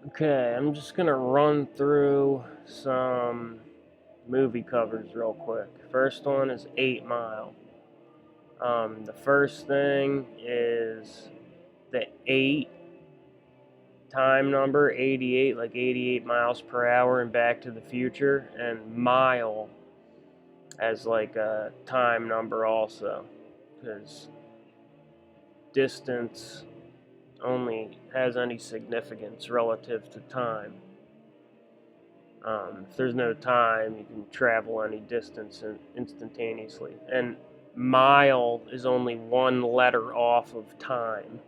Okay, I'm just gonna run through some movie covers real quick. First one is 8 Mile. The first thing is the 8 time number, 88, like 88 miles per hour in Back to the Future, and mile as like a time number also, because distance only has any significance relative to time. If there's no time, you can travel any distance instantaneously. And mile is only one letter off of time.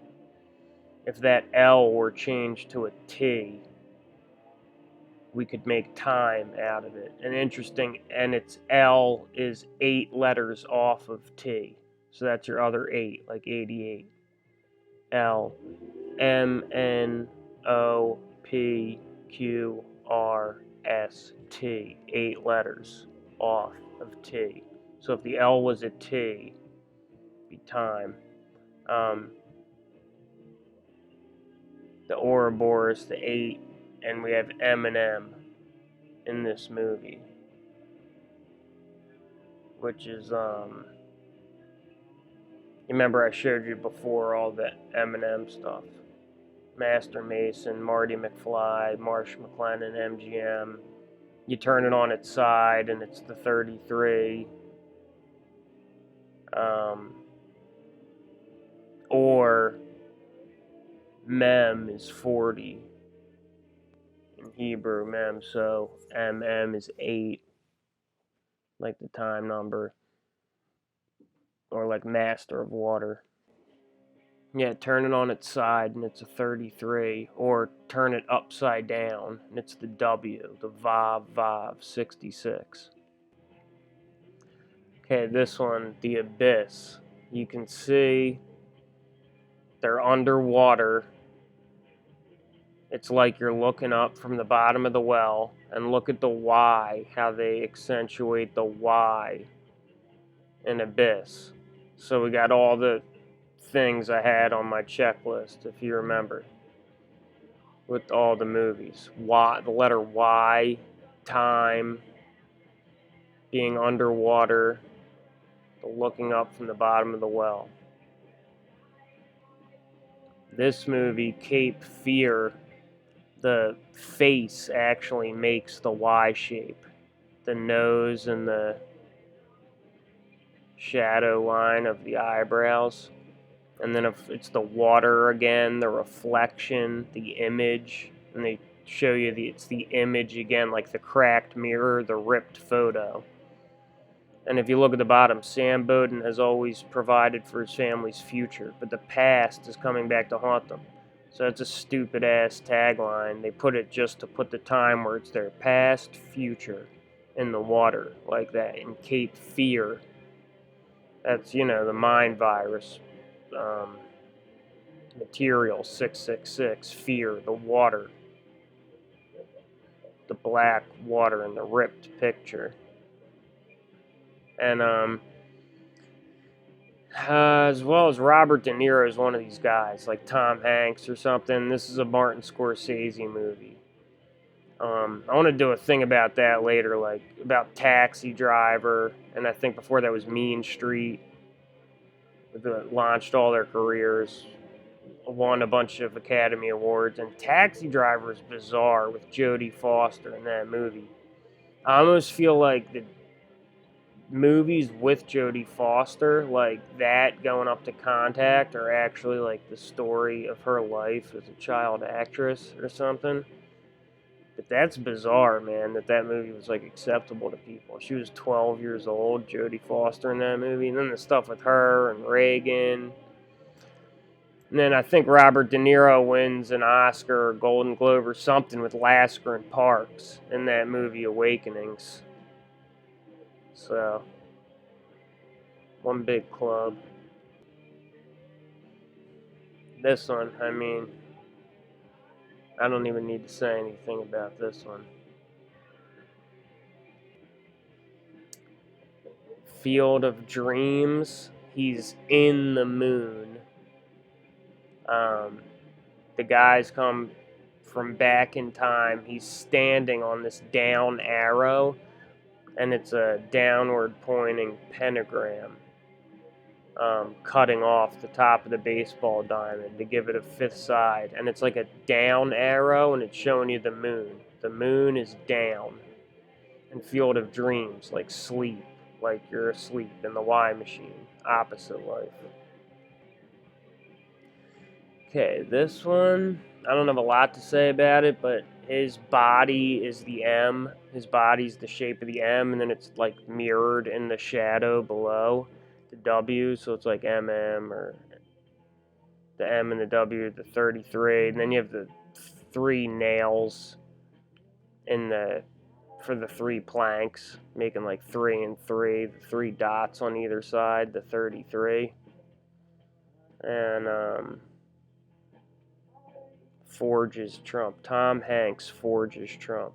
If that L were changed to a T, we could make time out of it. And its L is 8 letters off of T. So that's your other 8, like 88. L, M, N, O, P, Q, R, S, T. 8 letters off of T. So if the L was a T, it'd be time. The Ouroboros, the 8, and we have M and M in this movie, which is you remember I showed you before all the M&M stuff. Master Mason, Marty McFly, Marsh McLennan, MGM. You turn it on its side and it's the 33. Or Mem is 40 in Hebrew, Mem, so MM is 8, like the time number. Or like Master of Water. Yeah, turn it on its side and it's a 33, or turn it upside down and it's the W, the Vav, 66. Okay, this one, the Abyss. You can see they're underwater. It's like you're looking up from the bottom of the well, and look at the Y, how they accentuate the Y in Abyss. So we got all the things I had on my checklist, if you remember, with all the movies. Y, the letter Y, time, being underwater, looking up from the bottom of the well. This movie, Cape Fear, the face actually makes the Y shape. The nose and the shadow line of the eyebrows. And then if it's the water again, the reflection, the image, and they show you it's the image again, like the cracked mirror, the ripped photo. And if you look at the bottom, Sam Bowden has always provided for his family's future, but the past is coming back to haunt them. So that's a stupid ass tagline. They put it just to put the time where it's their past, future in the water, like that, in Cape Fear. That's, the mind virus. Material 666, fear, the water, the black water in the ripped picture. And as well as Robert De Niro is one of these guys, like Tom Hanks or something. This is a Martin Scorsese movie. I want to do a thing about that later, like about Taxi Driver, and I think before that was Mean Street, that launched all their careers, won a bunch of Academy Awards, and Taxi Driver is bizarre with Jodie Foster in that movie. I almost feel like the movies with Jodie Foster, like that going up to Contact, are actually like the story of her life as a child actress or something. But that's bizarre, man, that movie was like acceptable to people. She was 12 years old, Jodie Foster in that movie, and then the stuff with her and Reagan. And then I think Robert De Niro wins an Oscar or Golden Globe or something with Lasker and Parks in that movie Awakenings. So, one big club. This one, I mean, I don't even need to say anything about this one. Field of Dreams, he's in the moon. The guys come from back in time. He's standing on this down arrow, and it's a downward pointing pentagram, cutting off the top of the baseball diamond to give it a fifth side. And it's like a down arrow, and it's showing you the moon. The moon is down. And Field of Dreams, like sleep, like you're asleep in the Y machine, opposite life. Okay, this one, I don't have a lot to say about it, but his body is the M. His body's the shape of the M, and then it's like mirrored in the shadow below the W, so it's like MM, or the M and the W, the 33, and then you have the 3 nails in the for the 3 planks, making like 3 and 3, the 3 dots on either side, the 33, and forges Trump. Tom Hanks forges Trump.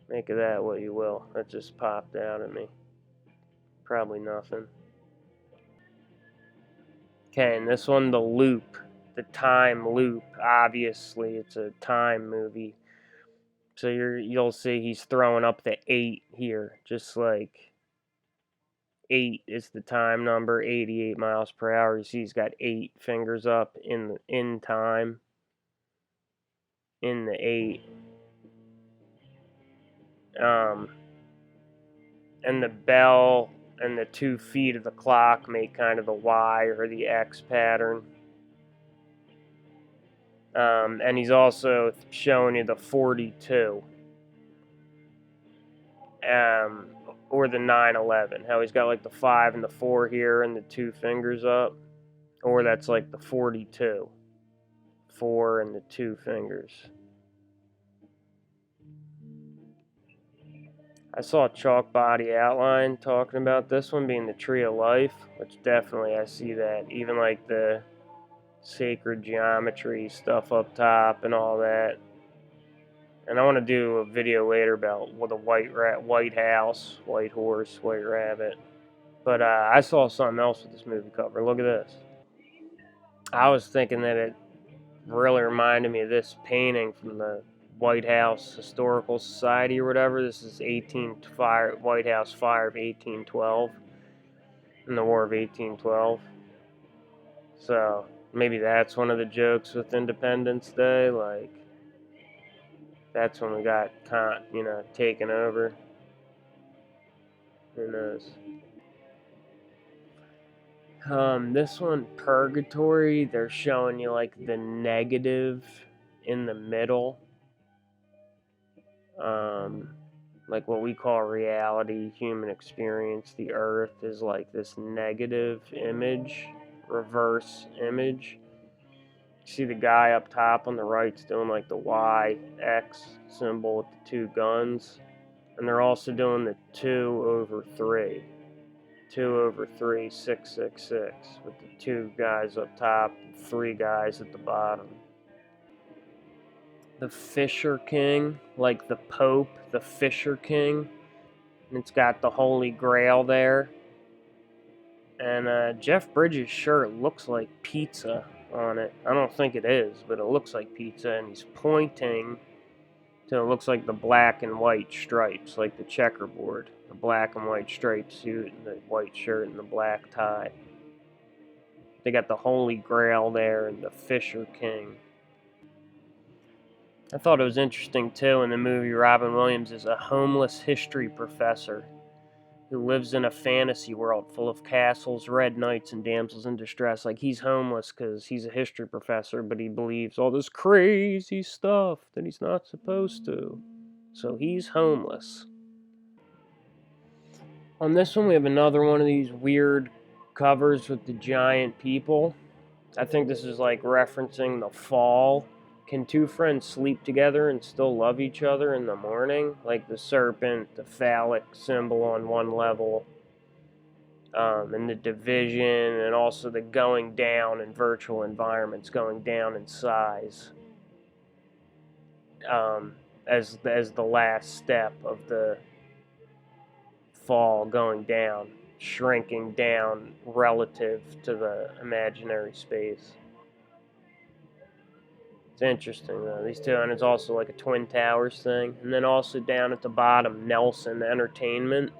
Make of that what you will. That just popped out at me. Probably nothing. Okay, and this one, The Loop. The Time Loop. Obviously, it's a time movie. So you'll see he's throwing up the 8 here, just like 8 is the time number, 88 miles per hour. You see he's got 8 fingers up in time, in the 8. And the bell and the 2 feet of the clock make kind of the Y or the X pattern. And he's also showing you the 42. Or the 9/11. How he's got like the 5 and the 4 here and the 2 fingers up. Or that's like the 42. 4 and the 2 fingers. I saw a chalk body outline talking about this one being the Tree of Life, which definitely I see that. Even like the sacred geometry stuff up top and all that. And I want to do a video later about with a white house, white horse, white rabbit. But I saw something else with this movie cover. Look at this. I was thinking that it really reminded me of this painting from the White House Historical Society or whatever. This is White House Fire of 1812, in the War of 1812. So maybe that's one of the jokes with Independence Day. Like, that's when we got, taken over. Who knows? This one, Purgatory, they're showing you like the negative in the middle. Like what we call reality, human experience. The earth is like this negative image, reverse image. You see the guy up top on the right's doing like the YX symbol with the 2 guns. And they're also doing the 2/3. 2/3, 666, with the 2 guys up top, 3 guys at the bottom. The Fisher King, like the Pope, the Fisher King, and it's got the Holy Grail there. And Jeff Bridges' shirt looks like pizza on it. I don't think it is, but it looks like pizza, and he's pointing to, it looks like the black and white stripes, like the checkerboard. The black and white striped suit, and the white shirt, and the black tie. They got the Holy Grail there, and the Fisher King. I thought it was interesting, too, in the movie, Robin Williams is a homeless history professor who lives in a fantasy world full of castles, red knights, and damsels in distress. Like, he's homeless because he's a history professor, but he believes all this crazy stuff that he's not supposed to. So he's homeless. On this one, we have another one of these weird covers with the giant people. I think this is like referencing The Fall. Can 2 friends sleep together and still love each other in the morning? Like the serpent, the phallic symbol on one level, and the division, and also the going down in virtual environments, going down in size, as the last step of the fall, going down, shrinking down relative to the imaginary space. It's interesting though, these two, and it's also like a Twin Towers thing. And then also down at the bottom, Nelson Entertainment.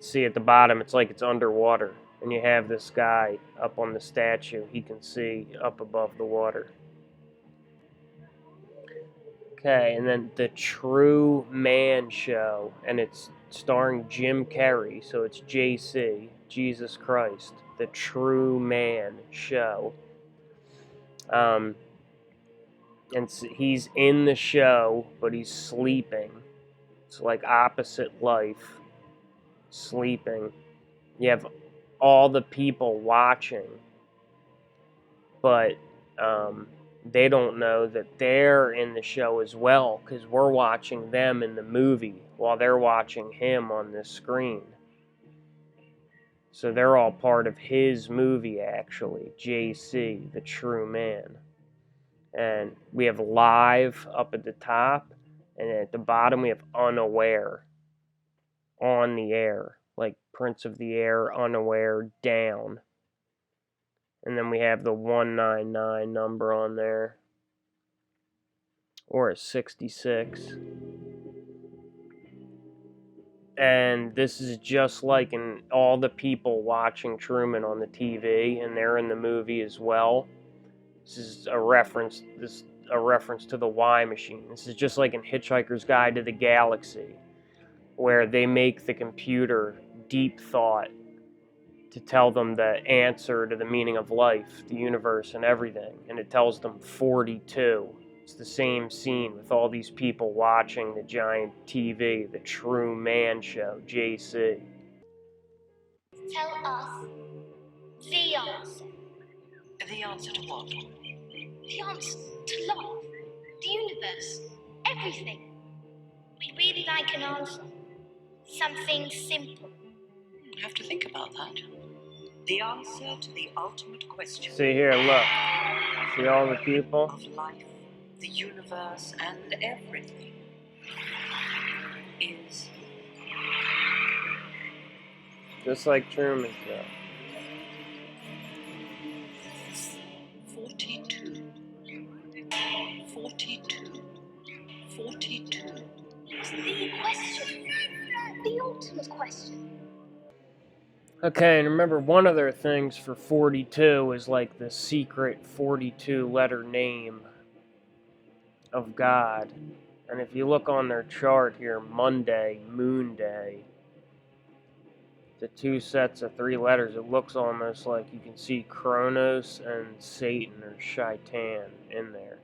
See at the bottom, it's like it's underwater. And you have this guy up on the statue. He can see up above the water. Okay, and then The True Man Show. And it's starring Jim Carrey. So it's JC, Jesus Christ. The True Man Show. And he's in the show, but he's sleeping. It's like opposite life. Sleeping. You have all the people watching, but they don't know that they're in the show as well, because we're watching them in the movie while they're watching him on this screen. So they're all part of his movie, actually. JC, the True Man. And we have live up at the top, and at the bottom we have unaware. On the air, like Prince of the Air, unaware, down. And then we have the 199 number on there, or a 66. And this is just like in all the people watching Truman on the TV, and they're in the movie as well. This is a reference to the Y machine. This is just like in Hitchhiker's Guide to the Galaxy, where they make the computer deep thought to tell them the answer to the meaning of life, the universe, and everything. And it tells them 42. It's the same scene with all these people watching the giant TV, the True Man Show, JC. Tell us the answer. The answer to what? The answer to life, the universe, everything. We'd really like an answer. Something simple. I have to think about that. The answer to the ultimate question. See here, look. See all the people? Of life, the universe, and everything is... Just like Truman Show. 42. 42. 42. It's the question. The ultimate question. Okay, and remember, one of their things for 42 is like the secret 42-letter name of God. And if you look on their chart here, Monday, Moon Day, the two sets of 3 letters, it looks almost like you can see Kronos and Satan or Shaitan in there.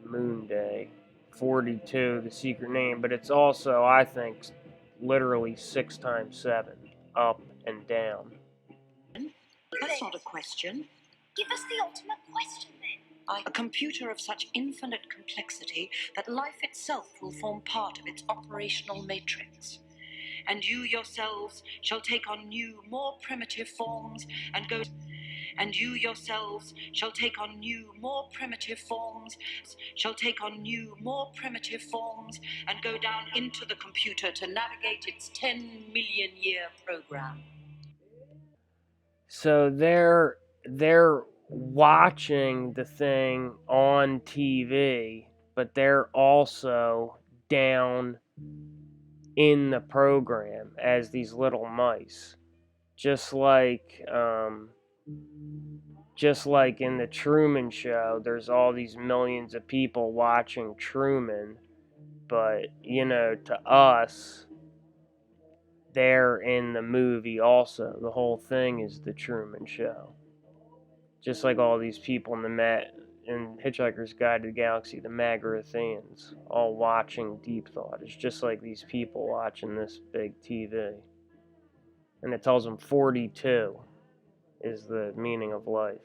Moon Day. 42, the secret name, but it's also, I think, literally 6 times 7, up and down. That's not a question. Give us the ultimate question then. A computer of such infinite complexity that life itself will form part of its operational matrix. And you yourselves shall take on new, more primitive forms and go... And you yourselves shall take on new, more primitive forms, and go down into the computer to navigate its 10 million year program. So they're watching the thing on TV, but they're also down in the program as these little mice. Just like in the Truman Show, there's all these millions of people watching Truman, but, you know, to us, they're in the movie also. The whole thing is the Truman Show. Just like all these people in Hitchhiker's Guide to the Galaxy, the Magarathians, all watching Deep Thought. It's just like these people watching this big TV. And it tells them 42 is the meaning of life.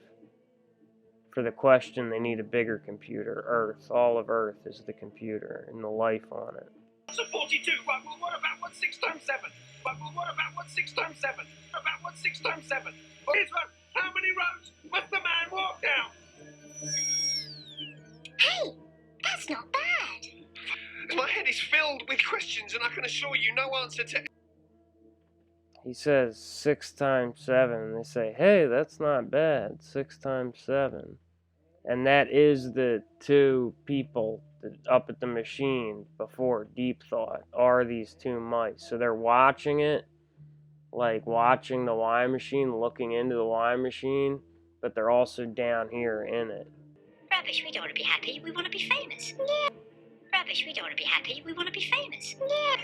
For the question, they need a bigger computer. Earth. All of Earth is the computer and the life on it. So 42, right, well, what about what's 6 times 7? Right, well, what about what's 6 times 7? What about what's 6 times 7? Well, here's one. How many roads must the man walk down? Hey, that's not bad. My head is filled with questions, and I can assure you no answer to... He says 6 times 7, and they say, hey, that's not bad. 6 times 7. And that is the two people up at the machine before Deep Thought are these two mice. So they're watching it, like watching the Y machine, looking into the Y machine, but they're also down here in it. Rubbish, we don't want to be happy, we want to be famous. Yeah. Rubbish, we don't want to be happy, we want to be famous. Yeah.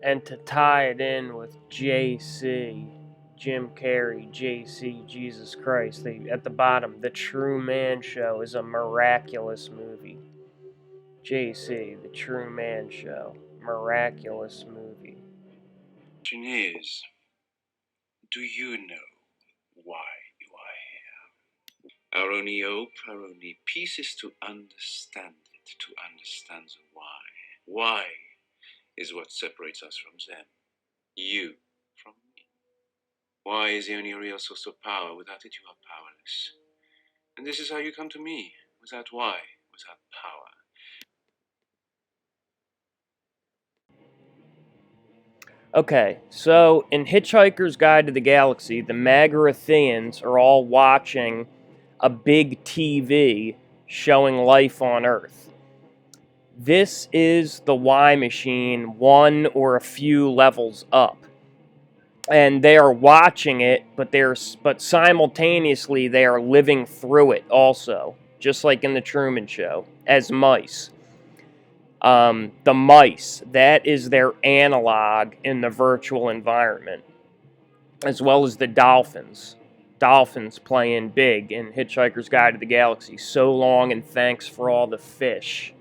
And to tie it in with JC, Jim Carrey, JC, Jesus Christ, at the bottom, The Truman Show is a miraculous movie. JC, The Truman Show, miraculous movie. Question is, do you know why you are here? Our only hope, our only peace is to understand it, to understand the why. Why is what separates us from them, you from me. Why is the only real source of power. Without it, you are powerless. And this is how you come to me, without why, without power. Okay, so in Hitchhiker's Guide to the Galaxy, the Magarathians are all watching a big TV showing life on Earth. This is the Y machine, one or a few levels up. And they are watching it, but simultaneously they are living through it also, just like in the Truman Show, as mice. The mice, that is their analog in the virtual environment, as well as the dolphins. Dolphins playing big in Hitchhiker's Guide to the Galaxy. So long and thanks for all the fish.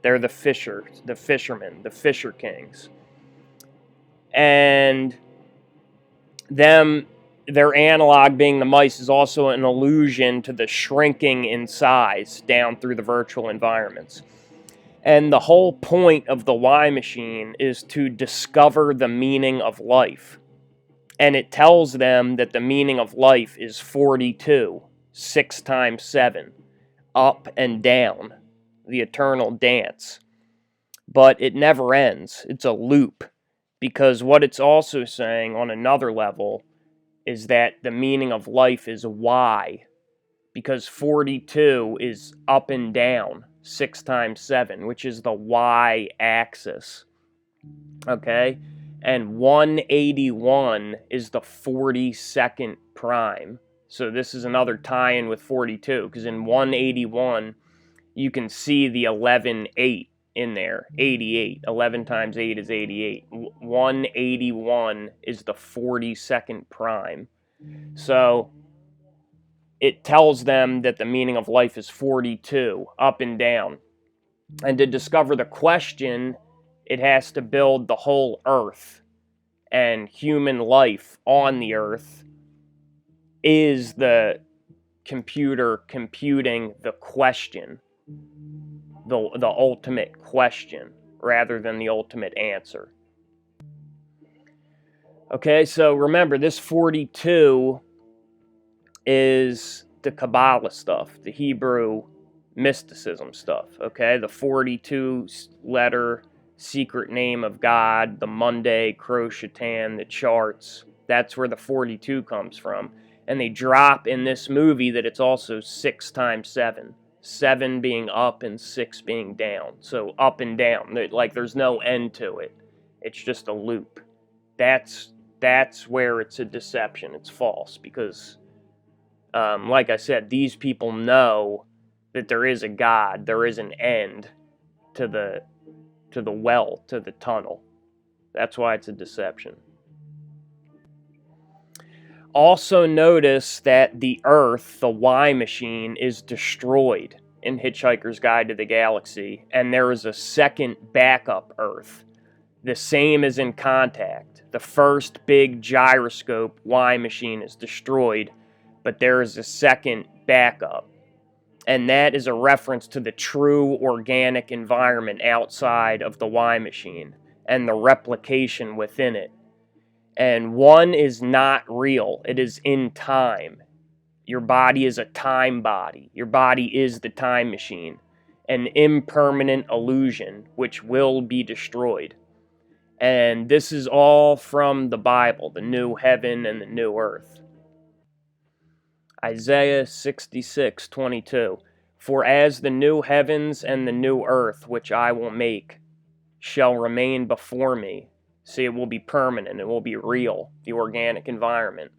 They're the fishermen, the fisher kings. And their analog being the mice is also an allusion to the shrinking in size down through the virtual environments. And the whole point of the Y machine is to discover the meaning of life. And it tells them that the meaning of life is 42, 6 times 7, up and down, the eternal dance. But it never ends. It's a loop. Because what it's also saying on another level is that the meaning of life is Y. Because 42 is up and down, 6 times 7, which is the Y axis. Okay? And 181 is the 42nd prime. So this is another tie-in with 42, because in 181, you can see the 11-8 in there. 88. 11 times 8 is 88. 181 is the 42nd prime. So it tells them that the meaning of life is 42, up and down. And to discover the question, it has to build the whole Earth. And human life on the Earth is the computer computing the question, the ultimate question, rather than the ultimate answer. Okay, so remember, this 42 is the Kabbalah stuff, the Hebrew mysticism stuff, okay? The 42 letter secret name of God, the Monday, Crochatan, the charts, that's where the 42 comes from. And they drop in this movie that it's also 6 times 7. 7 being up and 6 being down. So up and down. Like there's no end to it. It's just a loop. That's where it's a deception. It's false because like I said, these people know that there is a God, there is an end to the well, to the tunnel. That's why it's a deception. Also notice that the Earth, the Y machine, is destroyed in Hitchhiker's Guide to the Galaxy, and there is a second backup Earth, the same as in Contact. The first big gyroscope Y machine is destroyed, but there is a second backup. And that is a reference to the true organic environment outside of the Y machine and the replication within it. And one is not real. It is in time. Your body is a time body. Your body is the time machine. an impermanent illusion which will be destroyed. And this is all from the Bible, the new heaven and the new earth. Isaiah 66:22. For as the new heavens and the new earth which I will make shall remain before me. See, it will be permanent, it will be real, the organic environment.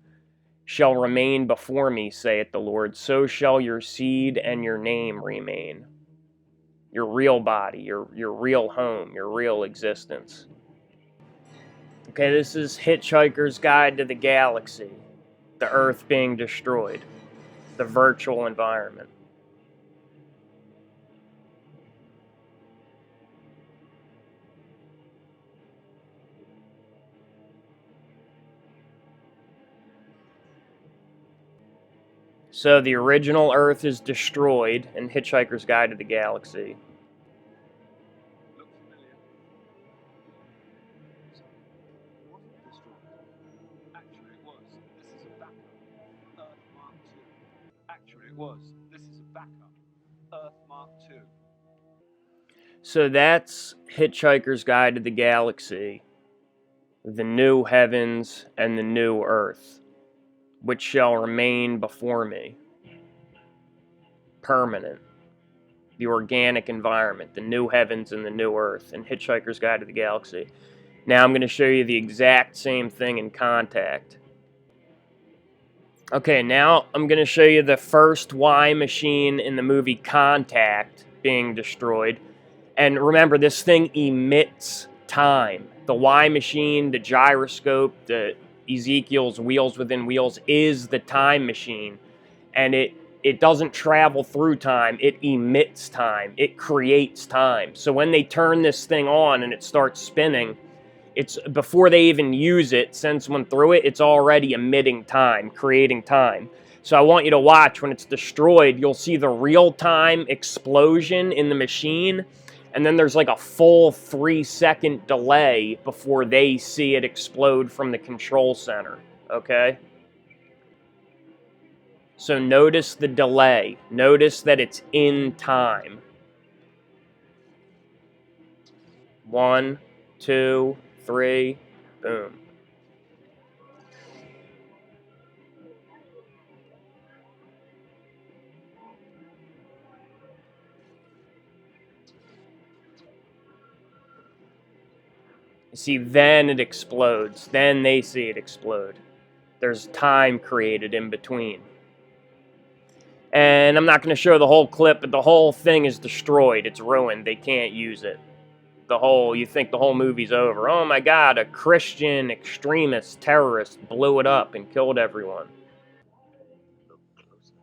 Shall remain before me, saith the Lord, so shall your seed and your name remain. Your real body, your real home, your real existence. Okay, this is Hitchhiker's Guide to the Galaxy. The Earth being destroyed. The virtual environment. So the original Earth is destroyed in Hitchhiker's Guide to the Galaxy. Look familiar. Wasn't destroyed. Actually, it was. This is a backup. Earth Mark II. Actually, it was. This is a backup. Earth Mark II. So that's Hitchhiker's Guide to the Galaxy. The new heavens and the new earth, which shall remain before me. Permanent. The organic environment, the new heavens and the new earth, in Hitchhiker's Guide to the Galaxy. Now I'm going to show you the exact same thing in Contact. Okay, now I'm going to show you the first Y machine in the movie Contact being destroyed. And remember, this thing emits time. The Y machine, the gyroscope, the Ezekiel's wheels within wheels is the time machine. And it doesn't travel through time, it emits time, it creates time. So when they turn this thing on and it starts spinning, it's before they even use it, send someone through it, it's already emitting time, creating time. So I want you to watch when it's destroyed, you'll see the real-time explosion in the machine, and then there's like a full 3-second delay before they see it explode from the control center, okay? So notice the delay. Notice that it's in time. 1, 2, 3, boom. See, then it explodes. Then they see it explode. There's time created in between. And I'm not going to show the whole clip, but the whole thing is destroyed. It's ruined. They can't use it. You think the whole movie's over. Oh my God, a Christian extremist terrorist blew it up and killed everyone. Look closer.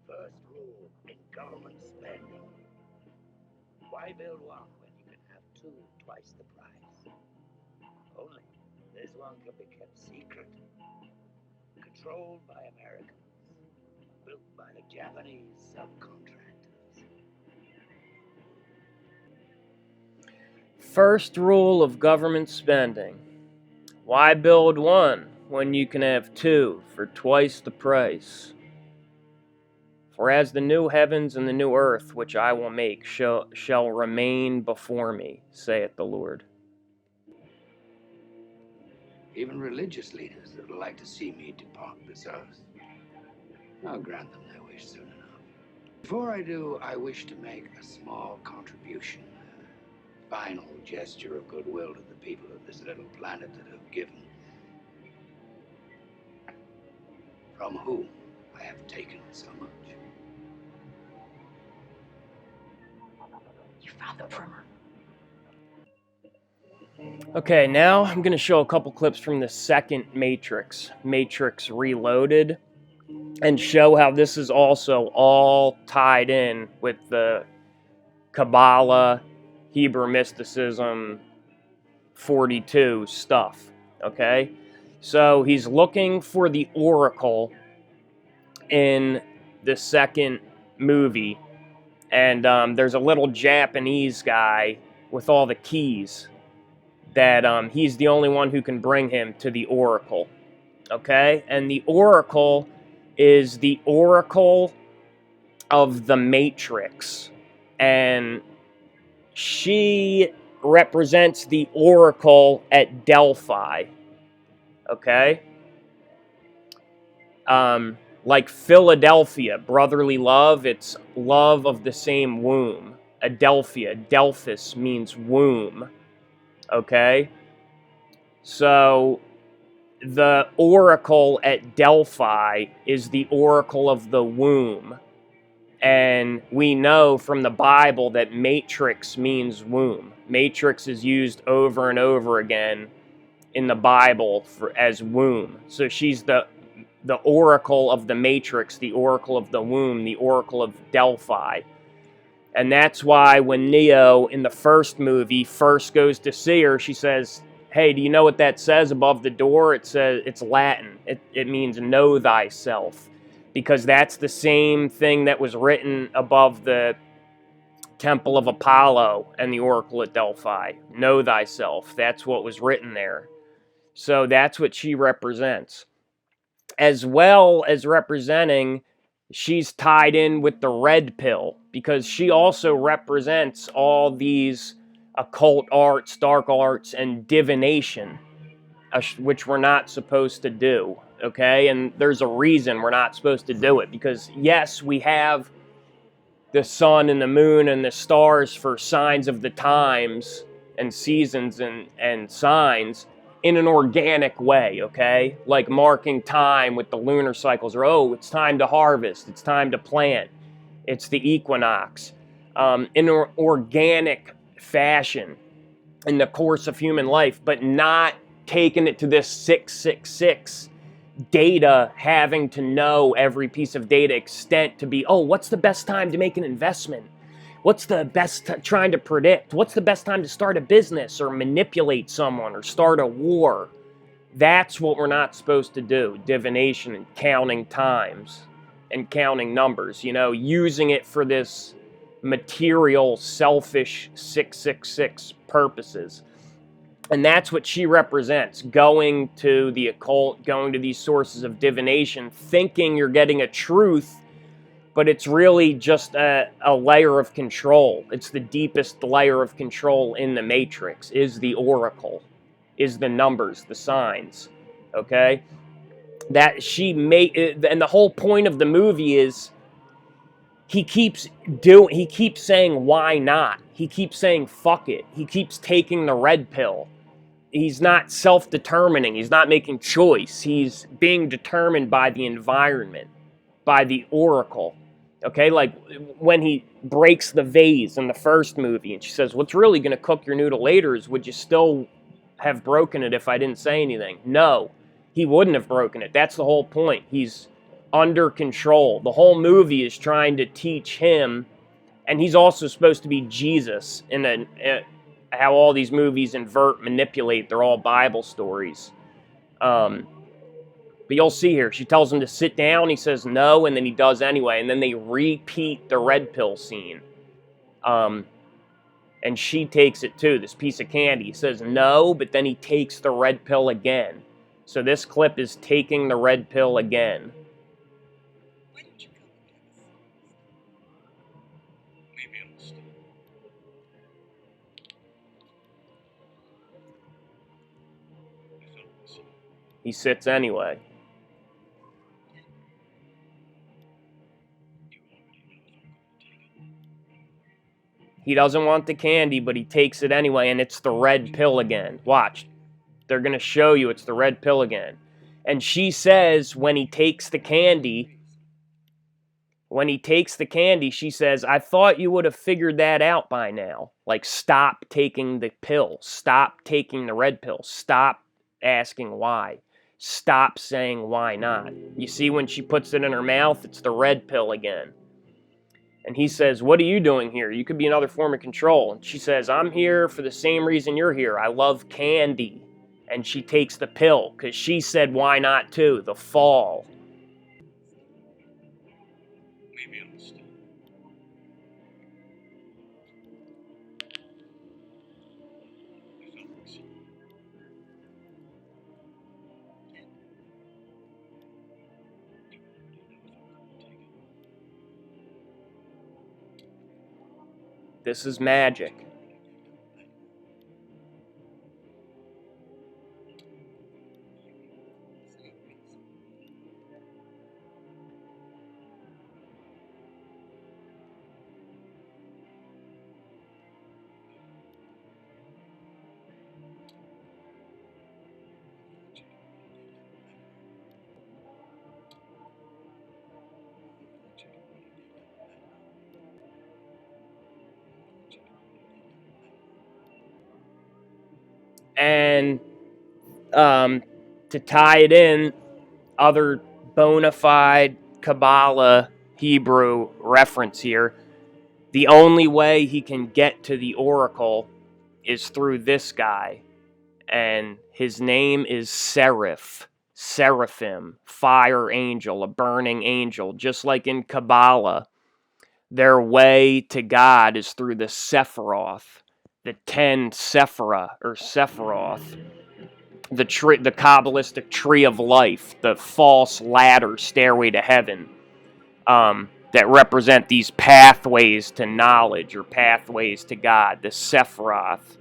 First rule in government spending. Why build one when you can have two twice the price? Only this one can be kept secret. Controlled by Americans. Built by the Japanese subcontractors. First rule of government spending. Why build one when you can have two for twice the price? For as the new heavens and the new earth which I will make shall remain before me, saith the Lord. Even religious leaders that would like to see me depart this earth. I'll grant them their wish soon enough. Before I do, I wish to make a small contribution. A final gesture of goodwill to the people of this little planet that have given. From whom I have taken so much. You found the primer. Okay, now I'm going to show a couple clips from the second Matrix, Matrix Reloaded, and show how this is also all tied in with the Kabbalah, Hebrew mysticism, 42 stuff, okay? So he's looking for the Oracle in the second movie, and there's a little Japanese guy with all the keys that he's the only one who can bring him to the Oracle. Okay? And the Oracle is the Oracle of the Matrix. And she represents the Oracle at Delphi. Okay? Like Philadelphia, brotherly love, it's love of the same womb. Adelphia, Delphus means womb. Okay? So the oracle at Delphi is the oracle of the womb. And we know from the Bible that matrix means womb. Matrix is used over and over again in the Bible as womb. So she's the oracle of the matrix, the oracle of the womb, the oracle of Delphi. And that's why when Neo in the first movie first goes to see her, she says, "Hey, do you know what that says above the door?" It says, it's Latin. It means know thyself. Because that's the same thing that was written above the Temple of Apollo and the Oracle at Delphi. Know thyself. That's what was written there. So that's what she represents. As well as representing, she's tied in with the red pill because she also represents all these occult arts, dark arts, and divination, which we're not supposed to do. Okay, and there's a reason we're not supposed to do it, because yes, we have the sun and the moon and the stars for signs of the times and seasons and signs in an organic way, okay? Like marking time with the lunar cycles, or oh, it's time to harvest, it's time to plant, it's the equinox, in an organic fashion in the course of human life, but not taking it to this 666 data, having to know every piece of data extent to be, oh, what's the best time to make an investment? What's the best trying to predict? What's the best time to start a business or manipulate someone or start a war? That's what we're not supposed to do. Divination and counting times and counting numbers, using it for this material, selfish 666 purposes. And that's what she represents, going to the occult, going to these sources of divination, thinking you're getting a truth, but it's really just a layer of control. It's the deepest layer of control in the matrix, is the oracle, is the numbers, the signs, okay? That she made, and the whole point of the movie is he keeps saying, why not? He keeps saying, fuck it. He keeps taking the red pill. He's not self-determining. He's not making choice. He's being determined by the environment, by the oracle. Okay, like when he breaks the vase in the first movie and she says, what's really going to cook your noodle later is, would you still have broken it if I didn't say anything? No, he wouldn't have broken it. That's the whole point. He's under control. The whole movie is trying to teach him, and he's also supposed to be Jesus in how all these movies invert, manipulate. They're all Bible stories. But you'll see here, she tells him to sit down. He says no, and then he does anyway. And then they repeat the red pill scene. And she takes it too, this piece of candy. He says no, but then he takes the red pill again. So this clip is taking the red pill again. Why don't you go with maybe I'll stay. I felt myself. He sits anyway. You already know if I'm going to take it. He doesn't want the candy, but he takes it anyway, and it's the red pill again. Watch. They're going to show you it's the red pill again. And she says when he takes the candy, she says, I thought you would have figured that out by now. Like, stop taking the pill. Stop taking the red pill. Stop asking why. Stop saying why not. You see, when she puts it in her mouth, it's the red pill again. And he says, what are you doing here? You could be another form of control. And she says, I'm here for the same reason you're here. I love candy. And she takes the pill because she said, why not too? The fall. Maybe I'll stay. I felt myself. This is magic. And to tie it in, other bona fide Kabbalah Hebrew reference here, the only way he can get to the oracle is through this guy, and his name is Seraph, Seraphim, fire angel, a burning angel. Just like in Kabbalah, their way to God is through the Sephiroth, the 10 Sephirah, or Sephiroth, the Kabbalistic tree of life, the false ladder, stairway to heaven, that represent these pathways to knowledge or pathways to God, the Sephiroth.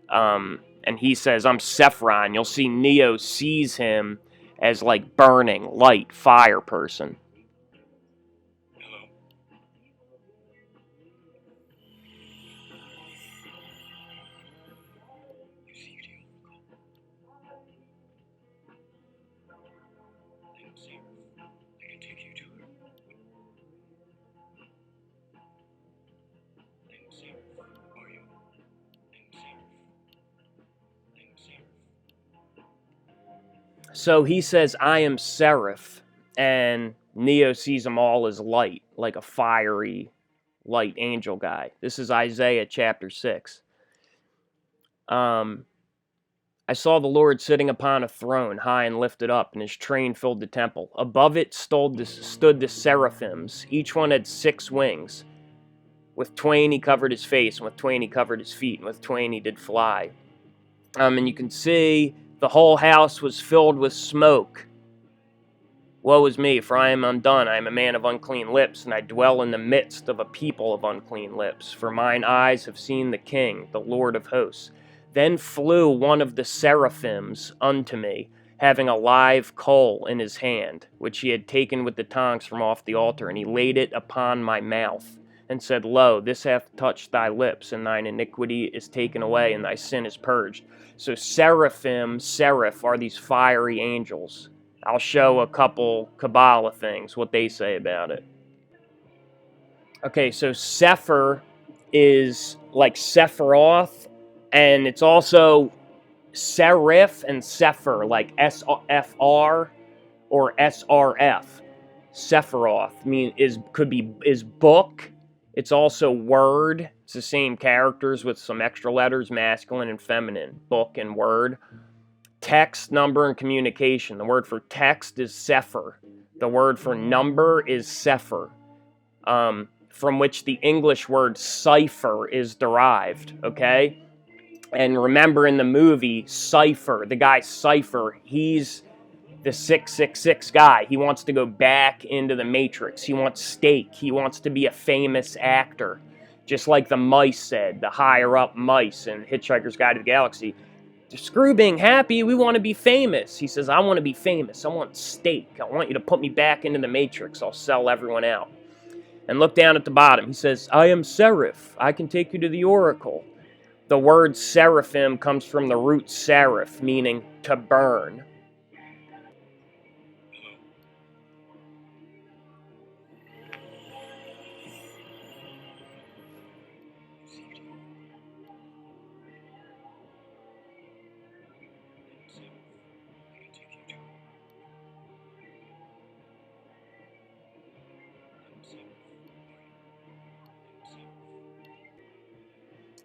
And he says, I'm Sephiron. You'll see Neo sees him as like burning, light, fire person. Hello. You see the oracle. I am Sarah. I can take you to her. I am Sarah. Are you? I am Sarah. I am Sarah. So he says, I am Seraph, and Neo sees them all as light, like a fiery, light angel guy. This is Isaiah chapter 6. I saw the Lord sitting upon a throne, high and lifted up, and his train filled the temple. Above it stood the seraphims. Each one had 6 wings. With twain he covered his face, and with twain he covered his feet, and with twain he did fly. And you can see the whole house was filled with smoke. Woe is me, for I am undone. I am a man of unclean lips, and I dwell in the midst of a people of unclean lips. For mine eyes have seen the King, the Lord of hosts. Then flew one of the seraphims unto me, having a live coal in his hand, which he had taken with the tongs from off the altar, and he laid it upon my mouth, and said, Lo, this hath touched thy lips, and thine iniquity is taken away, and thy sin is purged. So seraphim, seraph, are these fiery angels. I'll show a couple Kabbalah things, what they say about it. Okay, so Sephir is like Sephiroth, and it's also Seraph and Sephir, like SFR or SRF. Sephiroth is book. It's also word. It's the same characters with some extra letters, masculine and feminine. Book and word. Text, number, and communication. The word for text is Sephir. The word for number is Sephir, from which the English word cipher is derived, okay? And remember in the movie, Cypher, the guy Cypher, he's the 666 guy. He wants to go back into the Matrix. He wants stake. He wants to be a famous actor. Just like the mice said, the higher up mice in Hitchhiker's Guide to the Galaxy. Screw being happy, we want to be famous. He says, I want to be famous. I want stake. I want you to put me back into the Matrix. I'll sell everyone out. And look down at the bottom. He says, I am Seraph. I can take you to the oracle. The word seraphim comes from the root seraph, meaning to burn.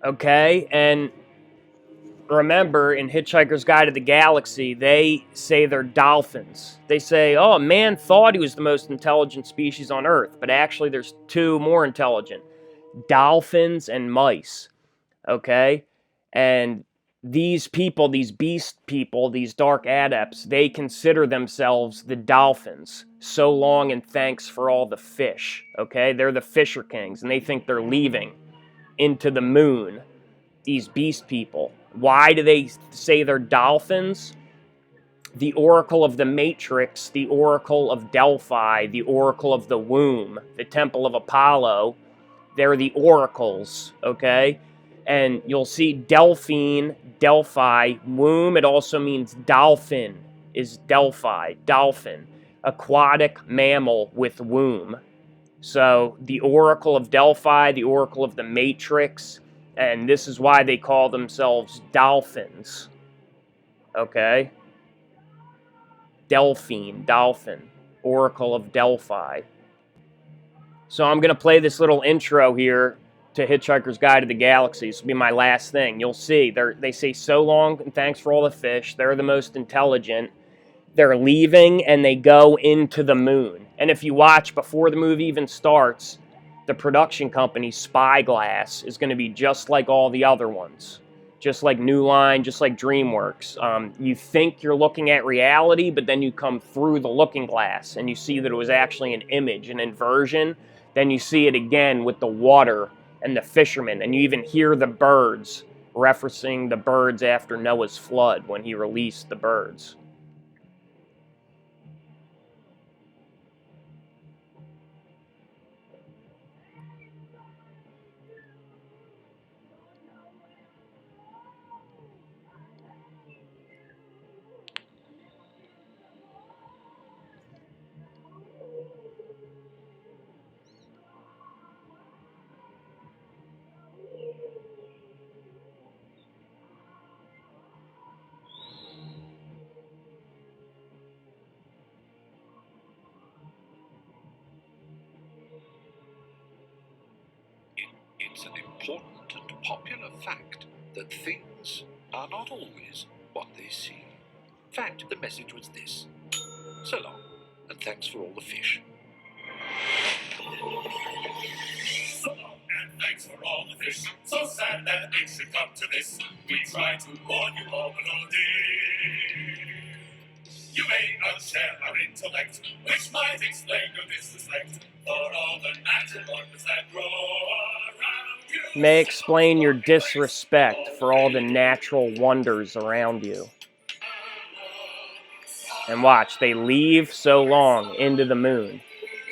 Okay, and remember, in Hitchhiker's Guide to the Galaxy, they say they're dolphins. They say, oh, man thought he was the most intelligent species on Earth, but actually there's 2 more intelligent. Dolphins and mice, okay? And these people, these beast people, these dark adepts, they consider themselves the dolphins. So long and thanks for all the fish, okay? They're the fisher kings, and they think they're leaving. into the moon, these beast people. Why do they say they're dolphins? The oracle of the matrix, the oracle of Delphi, the oracle of the womb, the temple of Apollo, they're the oracles, okay? And you'll see Delphine, Delphi, womb, it also means dolphin, is Delphi, dolphin, aquatic mammal with womb. So the oracle of Delphi, the oracle of the matrix, and this is why they call themselves dolphins, okay? Delphine, dolphin, oracle of Delphi. So I'm going to play this little intro here to Hitchhiker's Guide to the Galaxy. This will be my last thing. You'll see, they say so long and thanks for all the fish. They're the most intelligent. They're leaving and they go into the moon. And if you watch before the movie even starts, the production company, Spyglass, is going to be just like all the other ones. Just like New Line, just like DreamWorks. You think you're looking at reality, but then you come through the looking glass and you see that it was actually an image, an inversion. Then you see it again with the water and the fishermen, and you even hear the birds referencing the birds after Noah's flood when he released the birds. It's an important and popular fact that things are not always what they seem. In fact, the message was this. So long, and thanks for all the fish. So long, and thanks for all the fish. So sad that it should come to this. We try to warn you all, but oh dear. You may not share our intellect, which might explain your disrespect for all the natural wonders that grow around you. May explain your disrespect for all the natural wonders around you. And watch, they leave so long into the moon.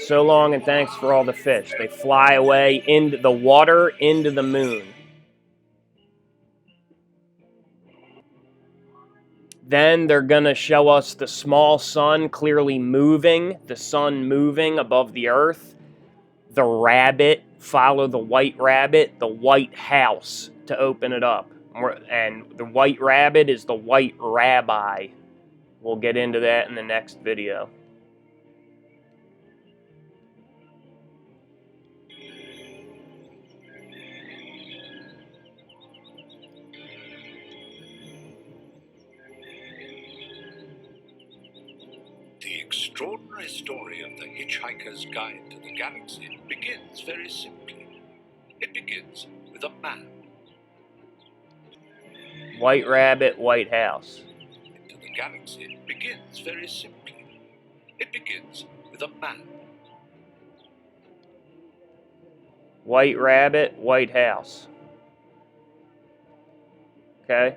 So long and thanks for all the fish. They fly away into the water, into the moon. Then they're going to show us the small sun clearly moving, the sun moving above the earth. The rabbit, follow the white rabbit, the white house to open it up. And the white rabbit is the white rabbi. We'll get into that in the next video. The extraordinary story of the Hitchhiker's Guide to the Galaxy begins very simply. It begins with a man. White rabbit, white house. To the galaxy begins very simply. It begins with a man. White rabbit, white house. Okay?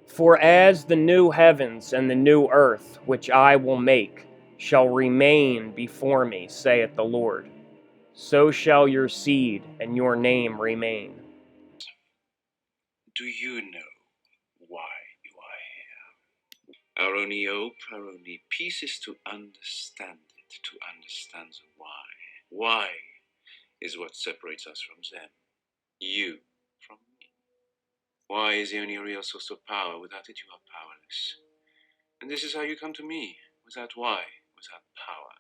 For as the new heavens and the new earth, which I will make, shall remain before me, saith the Lord, so shall your seed and your name remain. Do you know why you are here? Our only hope, our only peace is to understand it, to understand the why. Why is what separates us from them, you from me. Why is the only real source of power. Without it, you are powerless. And this is how you come to me, without why, without power.